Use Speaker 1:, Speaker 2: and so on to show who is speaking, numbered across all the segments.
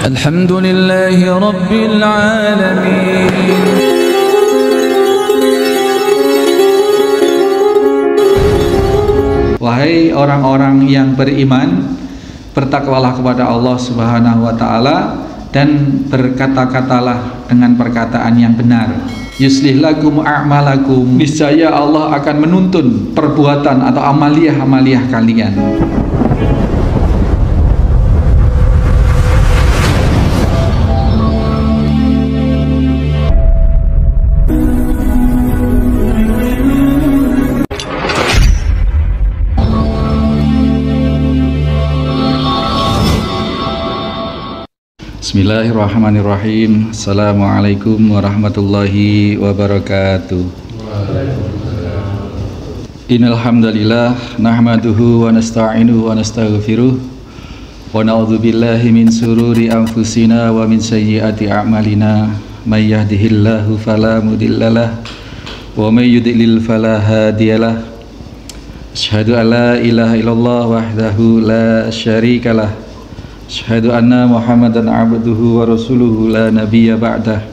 Speaker 1: Alhamdulillahi Rabbil Alamin.
Speaker 2: Wahai orang-orang yang beriman, bertakwalah kepada Allah Subhanahu wa taala dan berkata-katalah dengan perkataan yang benar. Yuslih lakum a'malakum, niscaya Allah akan menuntun perbuatan atau amaliyah-amaliyah kalian. Bismillahirrahmanirrahim. Assalamualaikum warahmatullahi wabarakatuh. Innal hamdalillah nahmaduhu wa nasta'inuhu wa nastaghfiruh wa na'udzu billahi min sururi anfusina wa min sayyiati a'malina may yahdihillahu fala mudhillalah wa may yudlil fala hadiyalah. Asyhadu an la ilaha illallah wahdahu la syarikalah. Asyhadu anna Muhammadan abduhu wa rasuluhu la nabiyya ba'dah.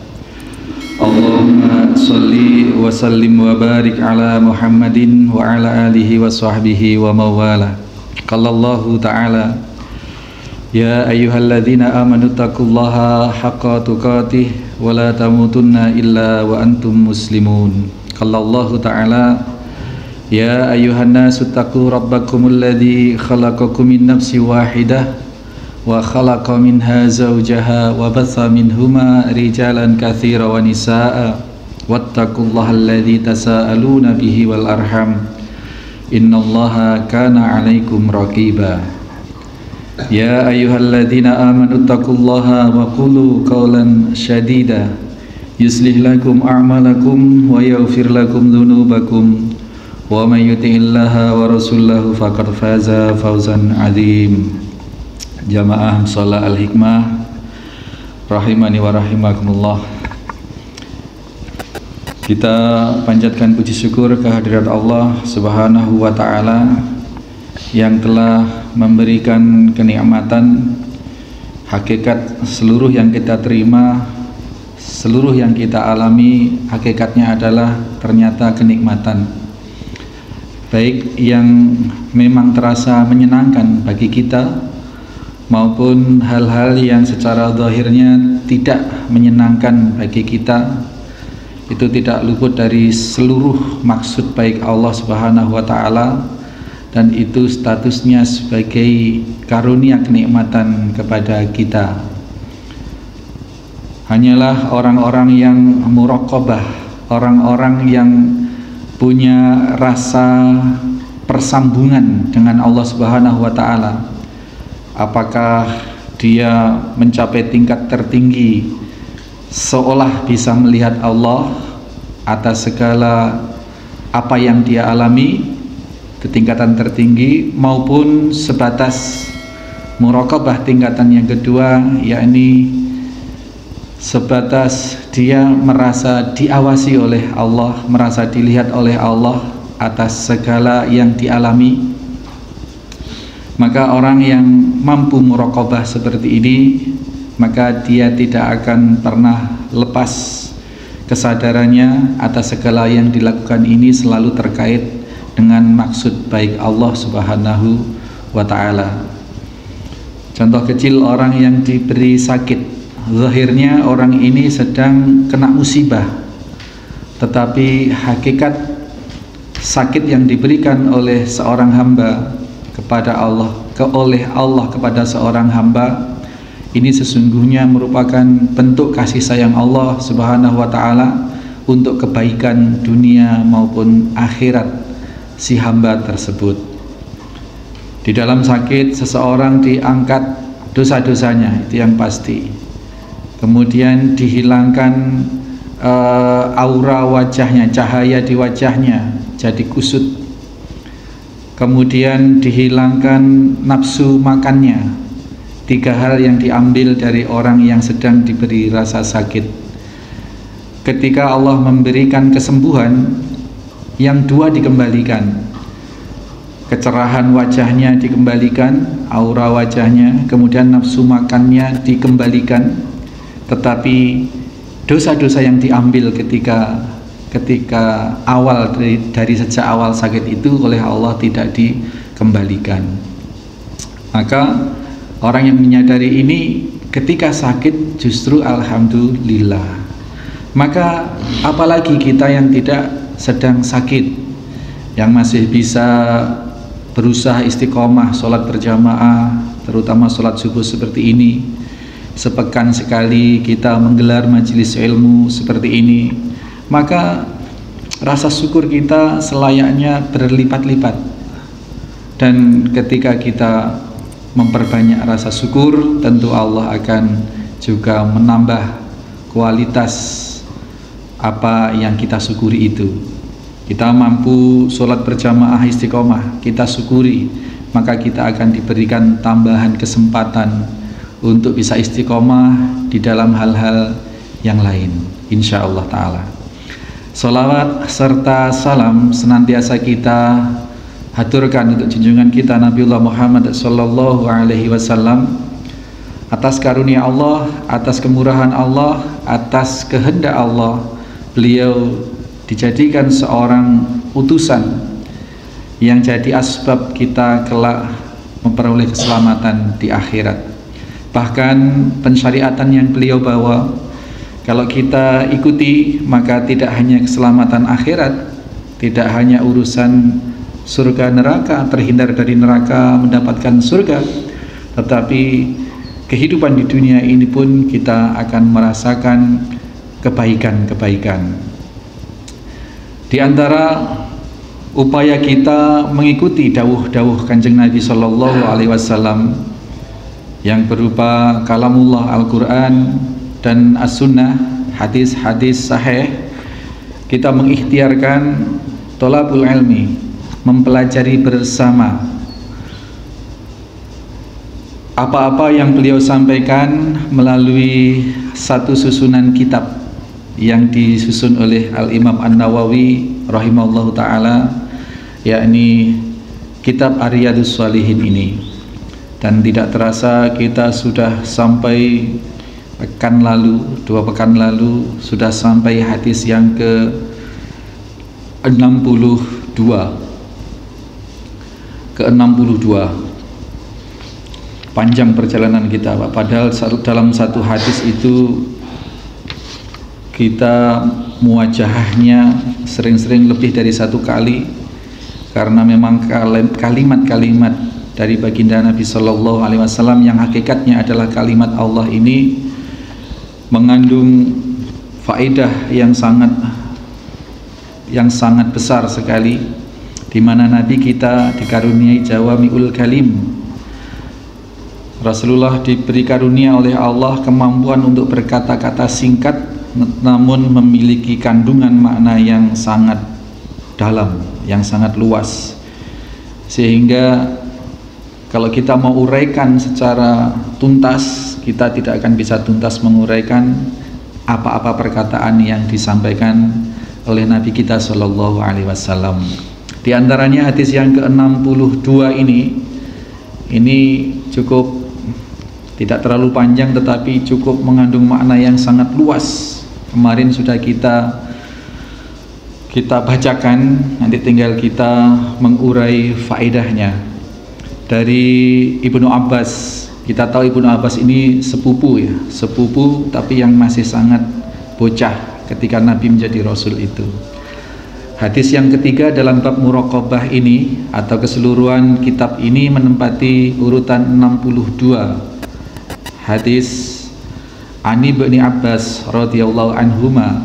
Speaker 2: Allahumma sholli wa sallim wa barik ala Muhammadin wa ala alihi wa sahbihi wa mawala. Qala Allahu ta'ala, ya ayyuhalladzina amanu taqullaha haqqa tuqatih wa la tamutunna illa wa antum muslimun. Qala Allahu ta'ala, ya ayyuhan nasu taqu rabbakumul ladzi khalaqakum min nafsin wahidah wa khalaqa minha zawjaha wa batha minhuma rijalan katsira wa nisaa wattaqullaha alladzi tasaaluna bihi wal arham innallaha kana 'alaikum raqiba. Ya ayyuhalladzina amanu taqullaha wa qulu qawlan shadida yuslih lakum a'malakum wa yaghfir lakum dhunubakum wa may yuti'illaha wa rasulahu faqad faza fawzan 'adzim. Jamaah Shalah Al-Hikmah rahimani wa rahimakumullah. Kita panjatkan puji syukur kehadirat Allah Subhanahu wa taala yang telah memberikan kenikmatan. Hakikat seluruh yang kita terima, seluruh yang kita alami, hakikatnya adalah ternyata kenikmatan. Baik yang memang terasa menyenangkan bagi kita maupun hal-hal yang secara zahirnya tidak menyenangkan bagi kita, itu tidak luput dari seluruh maksud baik Allah Subhanahu wa taala, dan itu statusnya sebagai karunia kenikmatan kepada kita. Hanyalah orang-orang yang muraqabah, orang-orang yang punya rasa persambungan dengan Allah Subhanahu wa taala. Apakah dia mencapai tingkat tertinggi seolah bisa melihat Allah atas segala apa yang dia alami, ketingkatan tertinggi, maupun sebatas muraqabah tingkatan yang kedua, yakni sebatas dia merasa diawasi oleh Allah, merasa dilihat oleh Allah atas segala yang dialami. Maka orang yang mampu muraqabah seperti ini, maka dia tidak akan pernah lepas kesadarannya atas segala yang dilakukan ini selalu terkait dengan maksud baik Allah Subhanahu wa taala. Contoh kecil, orang yang diberi sakit, zahirnya orang ini sedang kena musibah, tetapi hakikat sakit yang diberikan oleh seorang hamba kepada Allah, oleh Allah kepada seorang hamba, ini sesungguhnya merupakan bentuk kasih sayang Allah Subhanahu wa taala untuk kebaikan dunia maupun akhirat si hamba tersebut. Di dalam sakit seseorang diangkat dosa-dosanya, itu yang pasti. Kemudian dihilangkan aura wajahnya, cahaya di wajahnya jadi kusut. Kemudian dihilangkan nafsu makannya. 3 hal yang diambil dari orang yang sedang diberi rasa sakit. Ketika Allah memberikan kesembuhan, yang 2 dikembalikan. kecerahan wajahnya dikembalikan, aura wajahnya, kemudian nafsu makannya dikembalikan, tetapi dosa-dosa yang diambil ketika awal dari sejak awal sakit itu oleh Allah tidak dikembalikan. Maka orang yang menyadari ini ketika sakit justru alhamdulillah. Maka apalagi kita yang tidak sedang sakit, yang masih bisa berusaha istiqomah sholat berjamaah, terutama sholat subuh seperti ini. Sepekan sekali kita menggelar majelis ilmu seperti ini, maka rasa syukur kita selayaknya berlipat-lipat. Dan ketika kita memperbanyak rasa syukur, tentu Allah akan juga menambah kualitas apa yang kita syukuri itu. Kita mampu sholat berjamaah istiqomah, kita syukuri, maka kita akan diberikan tambahan kesempatan untuk bisa istiqomah di dalam hal-hal yang lain, insya Allah ta'ala. Sholawat serta salam senantiasa kita haturkan untuk junjungan kita Nabiullah Muhammad sallallahu alaihi wasallam, atas karunia Allah, atas kemurahan Allah, atas kehendak Allah, beliau dijadikan seorang utusan yang jadi asbab kita kelak memperoleh keselamatan di akhirat. Bahkan pensyariatan yang beliau bawa, kalau kita ikuti, maka tidak hanya keselamatan akhirat, tidak hanya urusan surga neraka, terhindar dari neraka, mendapatkan surga, tetapi kehidupan di dunia ini pun kita akan merasakan kebaikan-kebaikan. Di antara upaya kita mengikuti dawuh-dawuh Kanjeng Nabi sallallahu alaihi wasallam yang berupa kalamullah Al-Quran dan As-Sunnah, hadis-hadis sahih, kita mengikhtiarkan tolabul ilmi, mempelajari bersama apa-apa yang beliau sampaikan melalui satu susunan kitab yang disusun oleh Al-Imam An-Nawawi rahimahullahu ta'ala, yakni kitab Ar-Riyadhus Shalihin ini. Dan tidak terasa kita sudah sampai pekan lalu, 2 pekan lalu sudah sampai hadis yang ke 62. Panjang perjalanan kita, Pak. Padahal dalam satu hadis itu kita muwajahahnya sering-sering lebih dari 1 kali, karena memang kalimat-kalimat dari baginda Nabi Sallallahu Alaihi Wasallam yang hakikatnya adalah kalimat Allah ini mengandung faedah yang sangat besar sekali, di mana Nabi kita dikaruniai jawami'ul kalim. Rasulullah diberi karunia oleh Allah kemampuan untuk berkata-kata singkat namun memiliki kandungan makna yang sangat dalam, yang sangat luas, sehingga kalau kita mau uraikan secara tuntas, kita tidak akan bisa tuntas menguraikan apa-apa perkataan yang disampaikan oleh Nabi kita Shallallahu Alaihi Wasallam. Di antaranya hadis yang ke-62 ini cukup tidak terlalu panjang, tetapi cukup mengandung makna yang sangat luas. Kemarin sudah kita bacakan, nanti tinggal kita mengurai faedahnya. Dari Ibnu Abbas, kita tahu Ibnu Abbas ini sepupu tapi yang masih sangat bocah ketika Nabi menjadi Rasul itu. Hadis yang ketiga dalam bab muraqabah ini atau keseluruhan kitab ini menempati urutan 62. Hadis Ani bin Abbas radhiyallahu anhuma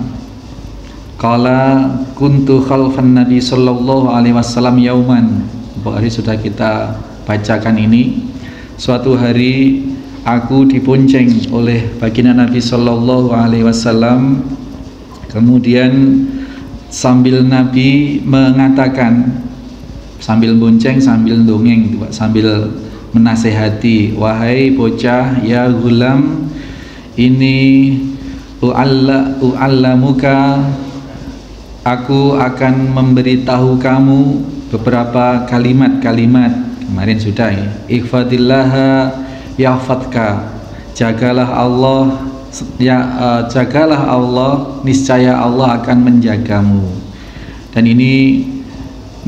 Speaker 2: qala kuntu khalfan Nabi sallallahu alaihi wasallam yauman. Hari sudah kita bacakan ini. Suatu hari aku dibonceng oleh baginda Nabi sallallahu alaihi wasallam, kemudian sambil Nabi mengatakan, sambil bonceng sambil dongeng, sambil menasehati, wahai bocah, ya gulam, ini u'allamuka, aku akan memberitahu kamu beberapa kalimat-kalimat kemarin sudah ya. Ihfadillaha yahfadka, jagalah Allah jagalah Allah, niscaya Allah akan menjagamu. Dan ini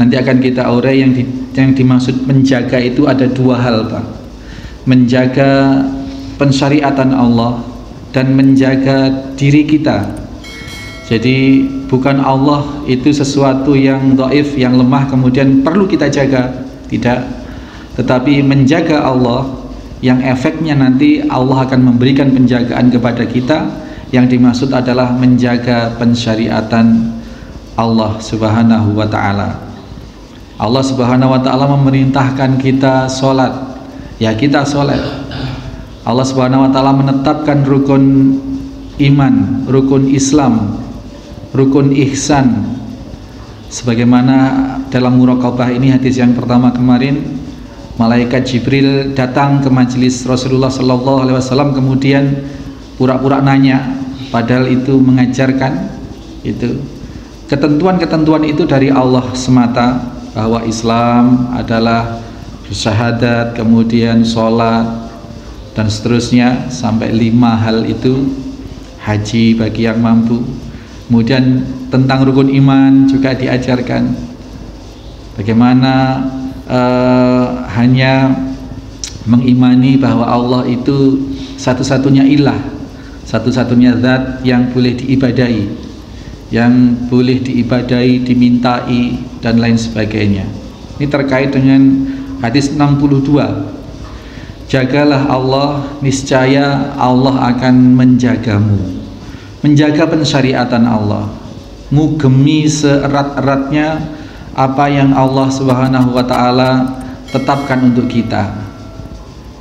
Speaker 2: nanti akan kita urai yang dimaksud menjaga itu ada dua hal, Pak. Menjaga pensyariatan Allah dan menjaga diri kita. Jadi bukan Allah itu sesuatu yang dhaif, yang lemah kemudian perlu kita jaga, tidak. Tetapi menjaga Allah yang efeknya nanti Allah akan memberikan penjagaan kepada kita, yang dimaksud adalah menjaga pensyariatan Allah Subhanahu wa ta'ala. Allah Subhanahu wa ta'ala memerintahkan kita sholat, ya kita sholat. Allah Subhanahu wa ta'ala menetapkan rukun iman, rukun Islam, rukun ihsan, sebagaimana dalam muraqabah ini hadis yang pertama kemarin, malaikat Jibril datang ke majelis Rasulullah sallallahu alaihi wasallam kemudian pura-pura nanya, padahal itu mengajarkan itu ketentuan-ketentuan itu dari Allah semata, bahwa Islam adalah syahadat, kemudian sholat dan seterusnya sampai 5 hal itu, haji bagi yang mampu. Kemudian tentang rukun iman juga diajarkan bagaimana hanya mengimani bahwa Allah itu satu-satunya ilah, satu-satunya zat yang boleh diibadahi, yang boleh diibadahi, dimintai dan lain sebagainya. Ini terkait dengan hadis 62. Jagalah Allah, niscaya Allah akan menjagamu. Menjaga pensyariatan Allah, ngugemi seerat-eratnya apa yang Allah Subhanahu wa ta'ala tetapkan untuk kita.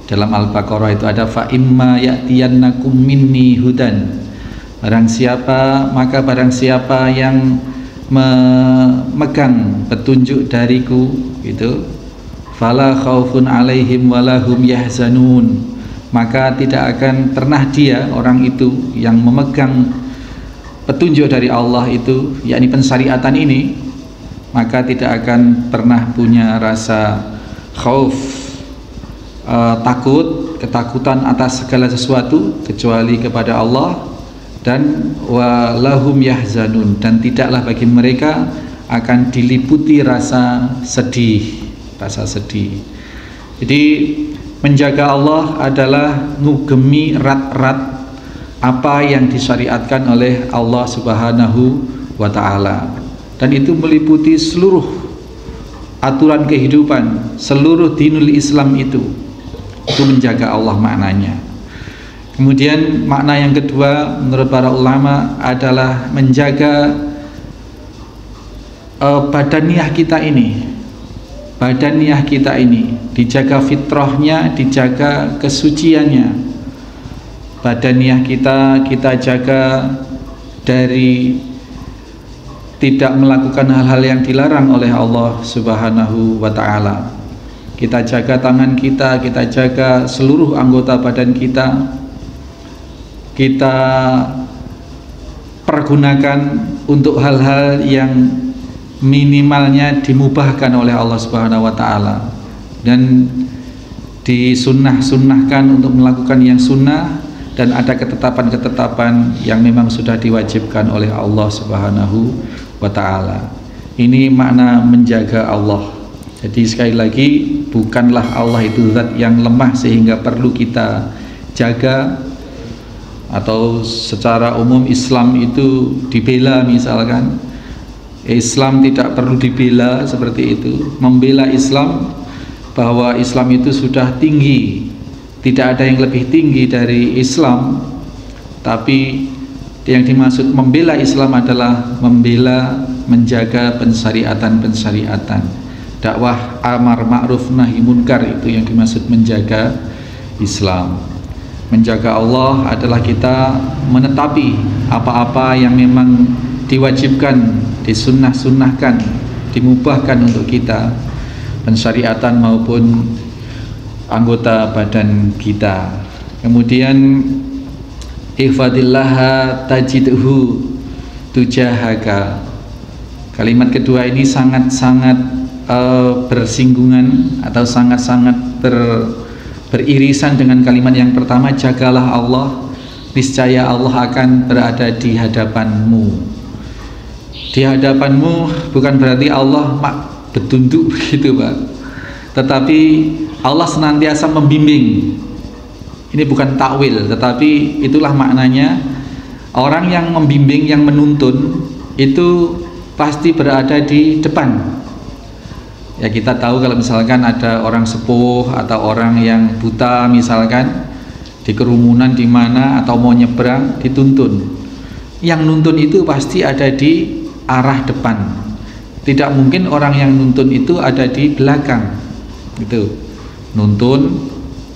Speaker 2: Dalam Al-Baqarah itu ada fa imma ya'tiyannakum minni hudan, barang siapa yang memegang petunjuk dariku itu, fala khaufun alaihim walahum yahzanun, maka tidak akan pernah dia, orang itu yang memegang petunjuk dari Allah itu, yakni pensyariatan ini, maka tidak akan pernah punya rasa khauf, takut, ketakutan atas segala sesuatu kecuali kepada Allah, dan walahum yahzanun, dan tidaklah bagi mereka akan diliputi rasa sedih. Jadi menjaga Allah adalah ngugemi erat-erat apa yang disyariatkan oleh Allah Subhanahu wa ta'ala, dan itu meliputi seluruh aturan kehidupan, seluruh dinul Islam itu menjaga Allah maknanya. Kemudian makna yang kedua menurut para ulama adalah menjaga badaniah kita ini, dijaga fitrahnya, dijaga kesuciannya. Badaniah kita jaga dari tidak melakukan hal-hal yang dilarang oleh Allah Subhanahu wa ta'ala. Kita jaga tangan kita jaga seluruh anggota badan kita pergunakan untuk hal-hal yang minimalnya dimubahkan oleh Allah Subhanahu wa ta'ala, dan disunnahkan untuk melakukan yang sunnah, dan ada ketetapan-ketetapan yang memang sudah diwajibkan oleh Allah Subhanahu wa ta'ala. Ini makna menjaga Allah. Jadi sekali lagi, bukanlah Allah itu zat yang lemah sehingga perlu kita jaga, atau secara umum Islam itu dibela misalkan. Islam tidak perlu dibela seperti itu. Membela Islam, bahwa Islam itu sudah tinggi, tidak ada yang lebih tinggi dari Islam. Tapi yang dimaksud membela Islam adalah membela, menjaga pensyariatan. Dakwah amar ma'ruf nahi munkar, itu yang dimaksud menjaga Islam. Menjaga Allah adalah kita menetapi apa-apa yang memang diwajibkan, disunnahkan, dimubahkan untuk kita, pensyariatan maupun anggota badan kita. Kemudian ihfadillaha tajidhu tujahaka. Kalimat kedua ini sangat-sangat bersinggungan atau sangat-sangat beririsan dengan kalimat yang pertama, jagalah Allah, niscaya Allah akan berada di hadapanmu. Di hadapanmu bukan berarti Allah bertunduk begitu Pak, tetapi Allah senantiasa membimbing. Ini bukan takwil, tetapi itulah maknanya. Orang yang membimbing, yang menuntun itu pasti berada di depan. Ya kita tahu kalau misalkan ada orang sepuh atau orang yang buta misalkan di kerumunan di mana atau mau nyebrang dituntun. Yang nuntun itu pasti ada di arah depan. Tidak mungkin orang yang nuntun itu ada di belakang. Gitu. Nuntun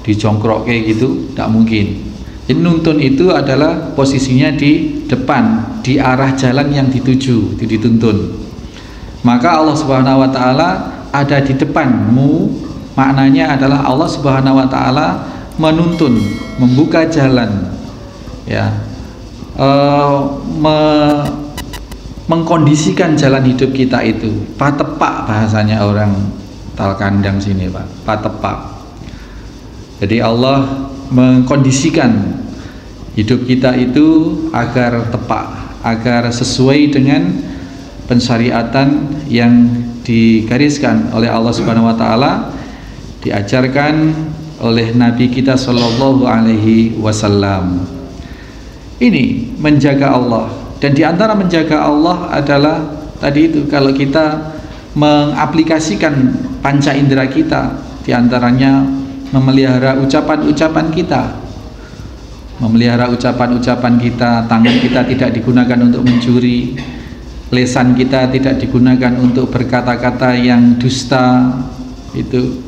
Speaker 2: dijongkrok kayak gitu, tidak mungkin. Jadi nuntun itu adalah posisinya di depan, di arah jalan yang dituju, dituntun. Maka Allah Subhanahu wa taala ada di depanmu, maknanya adalah Allah Subhanahu wa taala menuntun, membuka jalan, ya, mengkondisikan jalan hidup kita itu. Patepak bahasanya orang Talkandang sini Pak, patepak. Jadi Allah mengkondisikan hidup kita itu agar tepat, agar sesuai dengan pensyariatan yang digariskan oleh Allah Subhanahu wa taala, diajarkan oleh Nabi kita sallallahu alaihi wasallam. Ini menjaga Allah, dan di antara menjaga Allah adalah tadi itu, kalau kita mengaplikasikan panca indera kita, di antaranya memelihara ucapan-ucapan kita. Memelihara ucapan-ucapan kita, tangan kita tidak digunakan untuk mencuri, lisan kita tidak digunakan untuk berkata-kata yang dusta itu.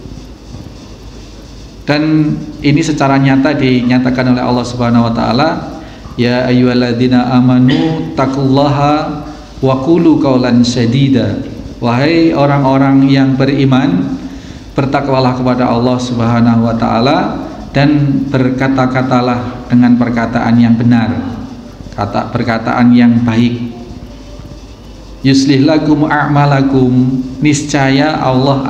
Speaker 2: Dan ini secara nyata dinyatakan oleh Allah Subhanahu wa taala, ya ayyuhalladzina amanu taqullaha wa qulu qaulan sadida. Wahai orang-orang yang beriman, bertakwalah kepada Allah Subhanahu wa taala dan berkata-katalah dengan perkataan yang benar, perkataan yang baik. Yuslih lakum a'malakum, niscaya Allah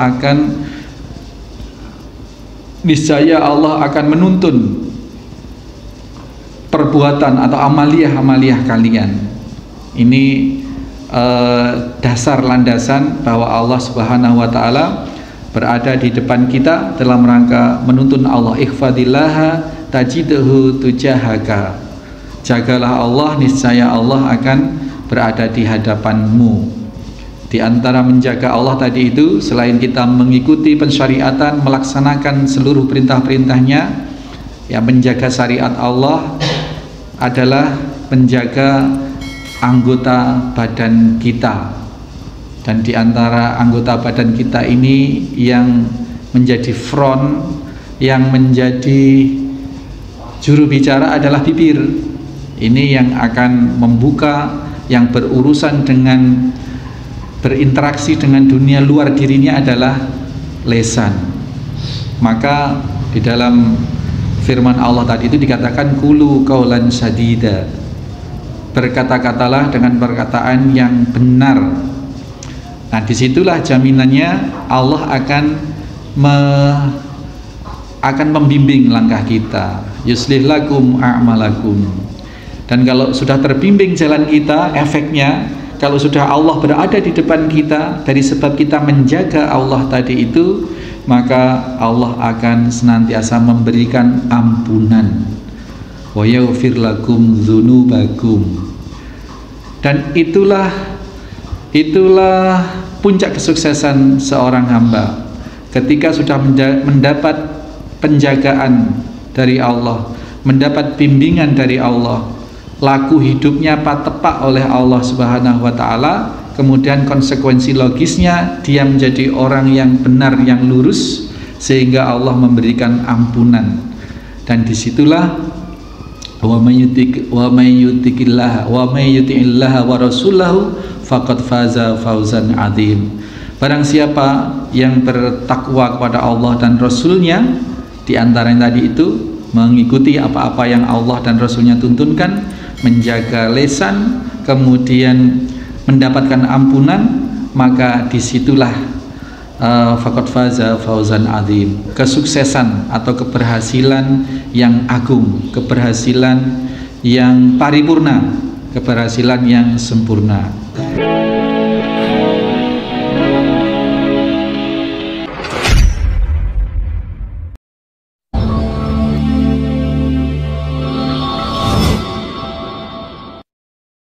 Speaker 2: akan menuntun perbuatan atau amaliyah-amaliyah kalian. Ini dasar landasan bahwa Allah Subhanahu wa taala berada di depan kita dalam rangka menuntun Allah. Ikhfadillaha tajidhu tujahaka, jagalah Allah, niscaya Allah akan berada di hadapanmu. Di antara menjaga Allah tadi itu, selain kita mengikuti pensyariatan, melaksanakan seluruh perintah-perintahnya, yang menjaga syariat Allah adalah menjaga anggota badan kita. Dan di antara anggota badan kita ini yang menjadi front, yang menjadi juru bicara adalah bibir. Ini yang akan membuka, yang berurusan dengan, berinteraksi dengan dunia luar dirinya adalah lesan. Maka di dalam firman Allah tadi itu dikatakan qulu qaulan sadida, berkata-katalah dengan perkataan yang benar. Nah, disitulah jaminannya Allah akan membimbing langkah kita. Yuslih lakum a'malakum. Dan kalau sudah terbimbing jalan kita, efeknya kalau sudah Allah berada di depan kita, dari sebab kita menjaga Allah tadi itu, maka Allah akan senantiasa memberikan ampunan. Wa yaghfir lakum dzunubakum. Dan itulah puncak kesuksesan seorang hamba ketika sudah mendapat penjagaan dari Allah, mendapat bimbingan dari Allah, laku hidupnya tepat oleh Allah Subhanahu wa taala, kemudian konsekuensi logisnya dia menjadi orang yang benar, yang lurus, sehingga Allah memberikan ampunan. Dan disitulah wa may yuti'illaha wa rasulahu faqad faza fauzan adzim. Barang siapa yang bertakwa kepada Allah dan Rasulnya, di antara yang tadi itu mengikuti apa-apa yang Allah dan Rasulnya tuntunkan, menjaga lisan, kemudian mendapatkan ampunan, maka disitulah faqad faza fawzan adzim. Kesuksesan atau keberhasilan yang agung, keberhasilan yang paripurna, keberhasilan yang sempurna.